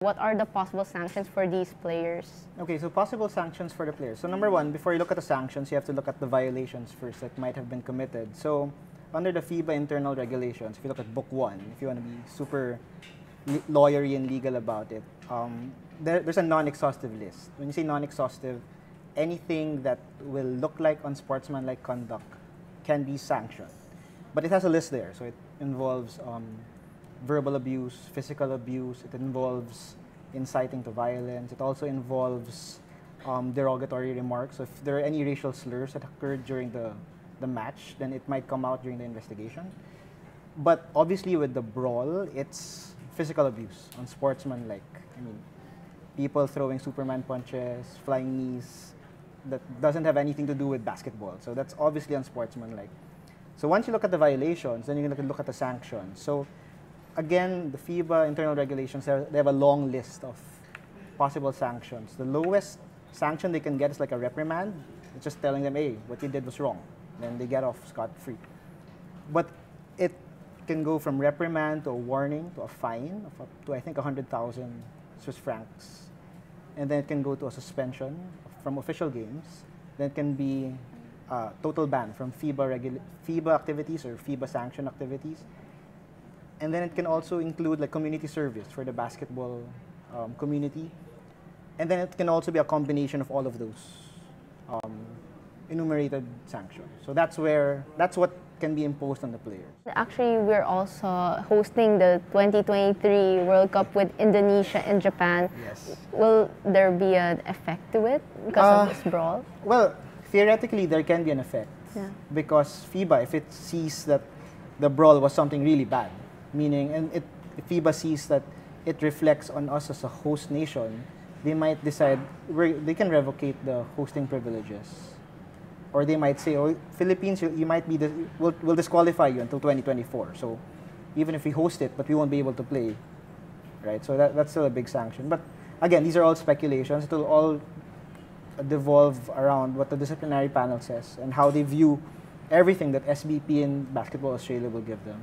What are the possible sanctions for these players? Okay, so possible sanctions for the players. So number one, before you look at the sanctions, you have to look at the violations first that might have been committed. So under the FIBA internal regulations, if you look at Book 1, if you want to be super lawyery and legal about it, there's a non-exhaustive list. When you say non-exhaustive, anything that will look like unsportsmanlike conduct can be sanctioned. But it has a list there, so it involves verbal abuse, physical abuse, it involves inciting to violence, it also involves derogatory remarks. So if there are any racial slurs that occurred during the match, then it might come out during the investigation. But obviously with the brawl, it's physical abuse, unsportsmanlike. I mean, people throwing Superman punches, flying knees, that doesn't have anything to do with basketball. So that's obviously unsportsmanlike. So once you look at the violations, then you're going to look at the sanctions. So again, the FIBA internal regulations, they have a long list of possible sanctions. The lowest sanction they can get is like a reprimand. It's just telling them, hey, what you did was wrong. Then they get off scot-free. But it can go from reprimand to a warning to a fine of up to, I think, 100,000 Swiss francs. And then it can go to a suspension from official games. Then it can be a total ban from FIBA activities or FIBA sanction activities. And then it can also include like community service for the basketball community. And then it can also be a combination of all of those enumerated sanctions. So that's what can be imposed on the players. Actually, we're also hosting the 2023 World Cup with Indonesia and Japan. Yes. Will there be an effect to it because of this brawl? Well, theoretically, there can be an effect. Yeah. Because FIBA, if it sees that the brawl was something really bad, meaning, and if FIBA sees that it reflects on us as a host nation, they might decide they can revocate the hosting privileges. Or they might say, oh, Philippines, you might be, we'll disqualify you until 2024. So even if we host it, but we won't be able to play, right? So that's still a big sanction. But again, these are all speculations. It will all devolve around what the disciplinary panel says and how they view everything that SBP and Basketball Australia will give them.